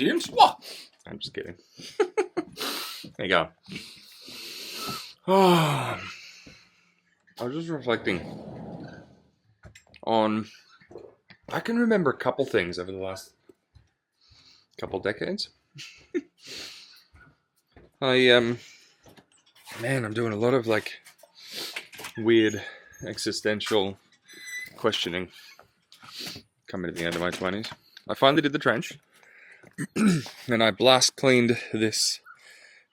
James. What? I'm just kidding. There you go. Oh, I was just reflecting on... I can remember a couple things over the last couple decades. I'm doing a lot of like weird existential questioning coming to the end of my 20s. I finally did the trench and I blast cleaned this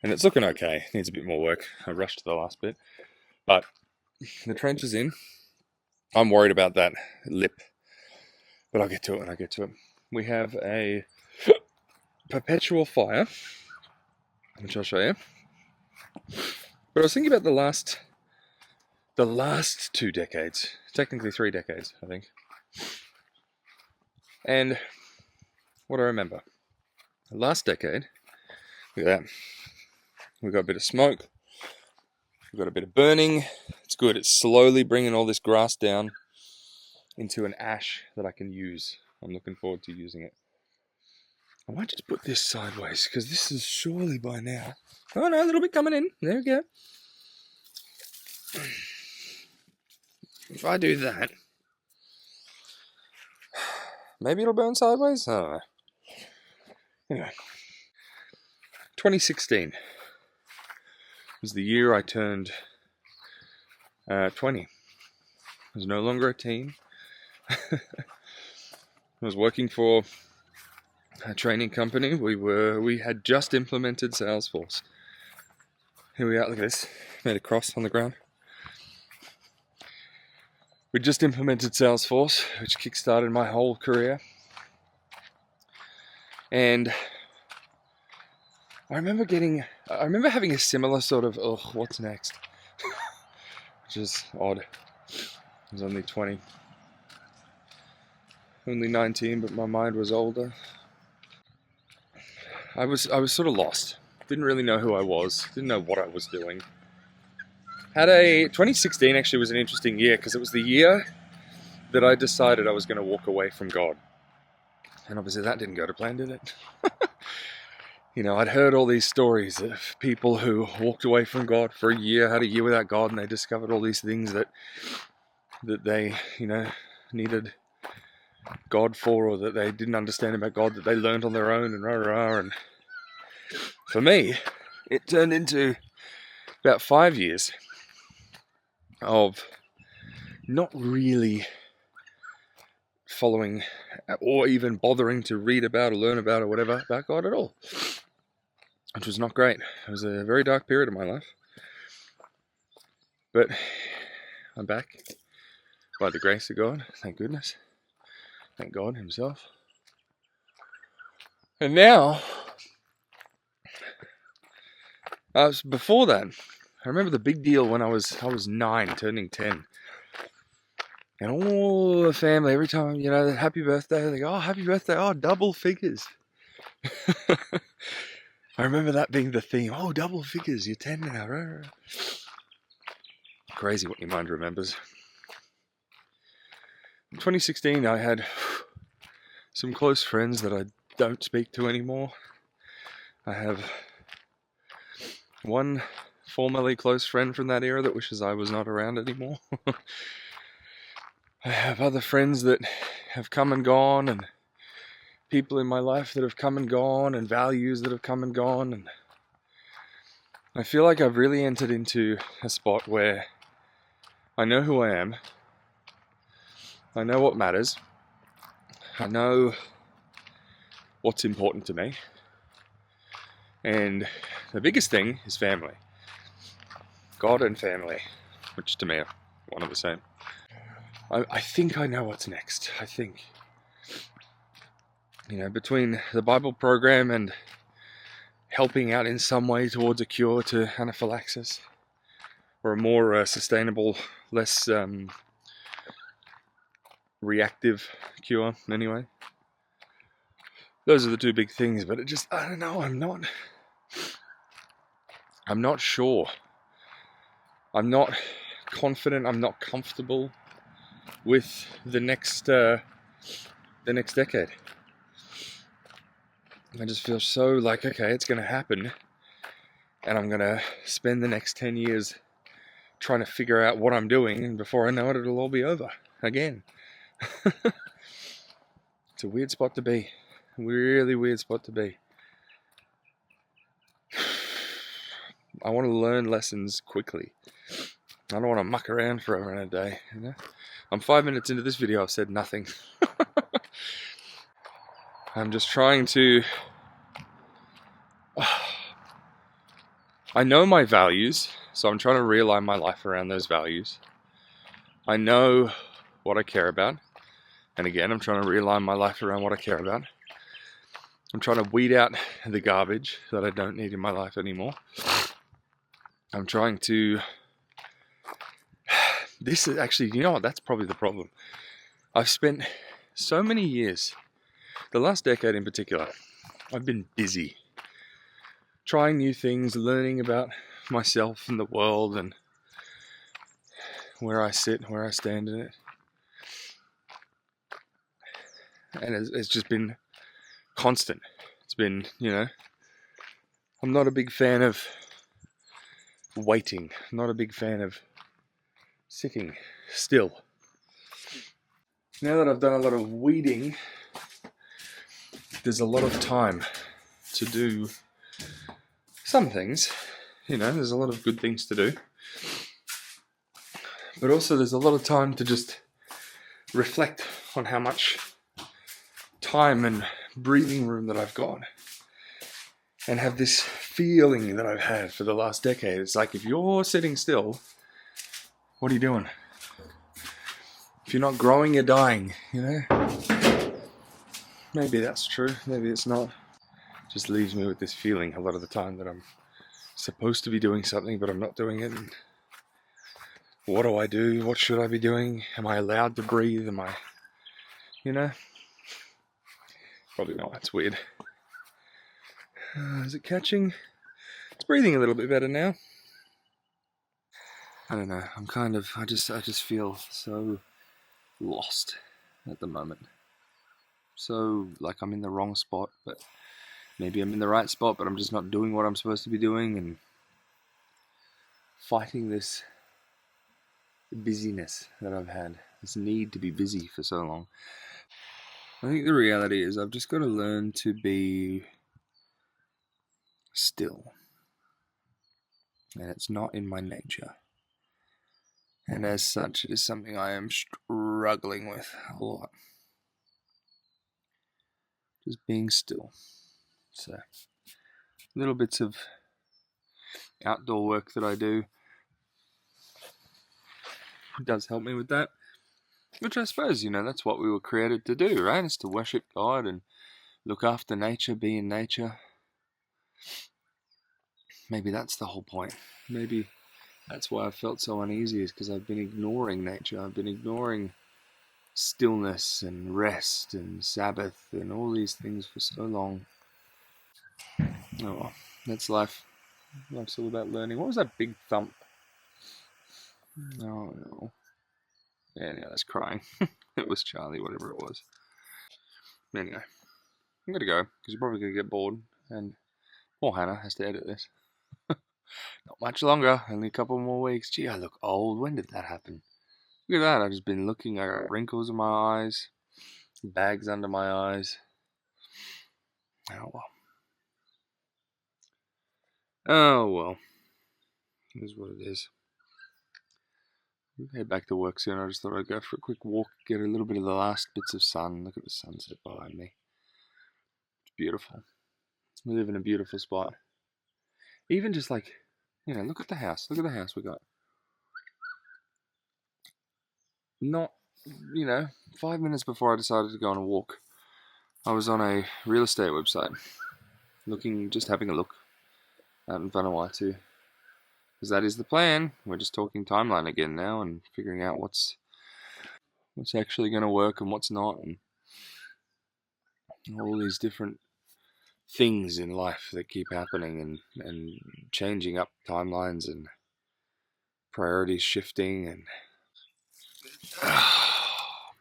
and it's looking okay. It needs a bit more work. I rushed the last bit, but the trench is in. I'm worried about that lip, but I'll get to it when I get to it. We have a perpetual fire, which I'll show you. But I was thinking about the last 2 decades, technically 3 decades, I think. And what I remember, the last decade, look at that. We've got a bit of smoke, we've got a bit of burning. It's good. It's slowly bringing all this grass down into an ash that I can use. I'm looking forward to using it. I might just put this sideways because this is surely by now. Oh no, a little bit coming in. There we go. If I do that, maybe it'll burn sideways? I don't know. Anyway, 2016 was the year I turned 20. I was no longer a teen. I was working for a training company. We had just implemented Salesforce. Here we are, look at this. Made a cross on the ground. We just implemented Salesforce, which kickstarted my whole career. And I remember having a similar sort of, what's next? Which is odd. I was only 20. Only 19, but my mind was older. I was sort of lost. Didn't really know who I was. Didn't know what I was doing. 2016 actually was an interesting year because it was the year that I decided I was going to walk away from God. And obviously that didn't go to plan, did it? You know, I'd heard all these stories of people who walked away from God for a year, had a year without God, and they discovered all these things that they, needed God for, or that they didn't understand about God, that they learned on their own, and and for me, it turned into about 5 years of not really following or even bothering to read about or learn about or whatever about God at all, which was not great. It was a very dark period of my life, but I'm back by the grace of God. Thank goodness. Thank God himself. And now, before that, I remember the big deal when I was 9, turning 10. And all the family, every time, happy birthday, they go, oh, happy birthday, oh, double figures. I remember that being the theme. Oh, double figures, you're 10 now. Crazy what your mind remembers. In 2016, I had some close friends that I don't speak to anymore. I have one formerly close friend from that era that wishes I was not around anymore. I have other friends that have come and gone, and people in my life that have come and gone, and values that have come and gone, and I feel like I've really entered into a spot where I know who I am, I know what matters, I know what's important to me, and the biggest thing is family. God and family, which to me are one and the same. I think I know what's next. I think, between the Bible program and helping out in some way towards a cure to anaphylaxis, or a more sustainable, less reactive cure anyway. Those are the two big things, but I don't know, I'm not sure. I'm not confident, I'm not comfortable with the next decade. I just feel so like, okay, it's going to happen. And I'm going to spend the next 10 years trying to figure out what I'm doing. And before I know it, it'll all be over again. It's a weird spot to be. Really weird spot to be. I want to learn lessons quickly. I don't want to muck around forever and a day, you know? I'm 5 minutes into this video, I've said nothing. I'm just trying to... I know my values, so I'm trying to realign my life around those values. I know what I care about, and again, I'm trying to realign my life around what I care about. I'm trying to weed out the garbage that I don't need in my life anymore. I'm trying to... This is actually, you know what, that's probably the problem. I've spent so many years, the last decade in particular, I've been busy. Trying new things, learning about myself and the world and where I sit, where I stand in it. And it's just been constant. It's been, you know, I'm not a big fan of waiting. I'm not a big fan of sitting still. Now that I've done a lot of weeding, there's a lot of time to do some things. You know, there's a lot of good things to do. But also there's a lot of time to just reflect on how much time and breathing room that I've got. And have this feeling that I've had for the last decade. It's like, if you're sitting still, what are you doing? If you're not growing, you're dying, you know? Maybe that's true, maybe it's not. It just leaves me with this feeling a lot of the time that I'm supposed to be doing something, but I'm not doing it. And what do I do? What should I be doing? Am I allowed to breathe? Am I, you know? Probably not, it's weird. Is it catching? It's breathing a little bit better now. I don't know, I'm kind of, I just feel so lost at the moment. So, like, I'm in the wrong spot, but maybe I'm in the right spot, but I'm just not doing what I'm supposed to be doing, and fighting this busyness that I've had, this need to be busy for so long. I think the reality is I've just got to learn to be still, and it's not in my nature. And as such, it is something I am struggling with a lot. Just being still. So, little bits of outdoor work that I do does help me with that. Which I suppose, you know, that's what we were created to do, right? Is to worship God and look after nature, be in nature. Maybe that's the whole point. Maybe that's why I felt so uneasy, is because I've been ignoring nature. I've been ignoring stillness and rest and Sabbath and all these things for so long. Oh well, that's life. Life's all about learning. What was that big thump? Oh no. Yeah, that's crying. It was Charlie, whatever it was. Anyway, I'm gonna go, because you're probably gonna get bored, and poor Hannah has to edit this. Not much longer, only a couple more weeks. Gee, I look old. When did that happen? Look at that, I've just been looking, I got wrinkles in my eyes, bags under my eyes. Oh well. Oh well. It is what it is. We'll head back to work soon. I just thought I'd go for a quick walk, get a little bit of the last bits of sun. Look at the sunset behind me. It's beautiful. We live in a beautiful spot. Even just like, you know, look at the house. Look at the house we got. Not, you know, 5 minutes before I decided to go on a walk, I was on a real estate website, just having a look out in Vanuatu. Because that is the plan. We're just talking timeline again now and figuring out what's actually going to work and what's not, and all these different things in life that keep happening and changing up timelines and priorities shifting, and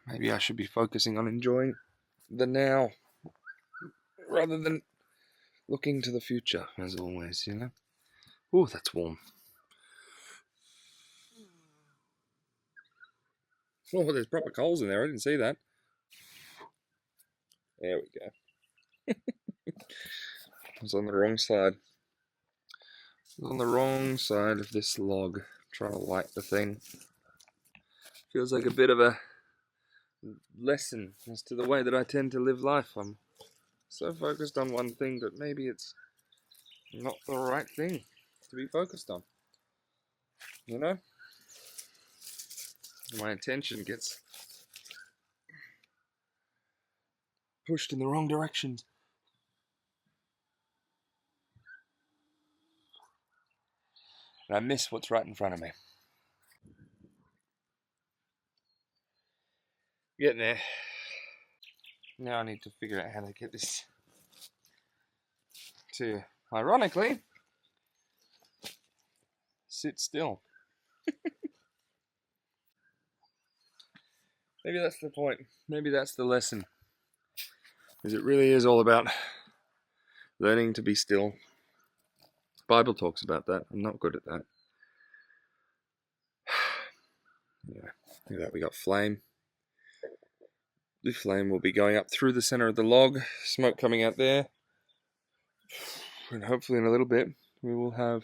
maybe I should be focusing on enjoying the now rather than looking to the future, as always, you know. Oh, that's warm. Oh, there's proper coals in there. I didn't see that. There we go. I was on the wrong side. I was on the wrong side of this log, trying to light the thing. Feels like a bit of a lesson as to the way that I tend to live life. I'm so focused on one thing that maybe it's not the right thing to be focused on. You know? My attention gets pushed in the wrong directions. And I miss what's right in front of me. Getting there. Now I need to figure out how to get this to, ironically, sit still. Maybe that's the point. Maybe that's the lesson. Because it really is all about learning to be still. The Bible talks about that. I'm not good at that. Anyway, look at that. We got flame. The flame will be going up through the center of the log. Smoke coming out there. And hopefully in a little bit we will have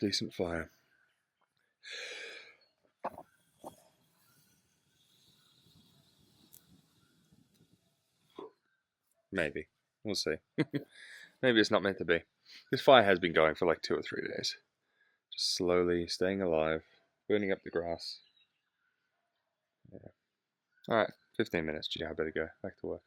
decent fire. Maybe. We'll see. Maybe it's not meant to be. This fire has been going for like 2 or 3 days. Just slowly staying alive, burning up the grass. Yeah. Alright, 15 minutes. Gee, I better go back to work.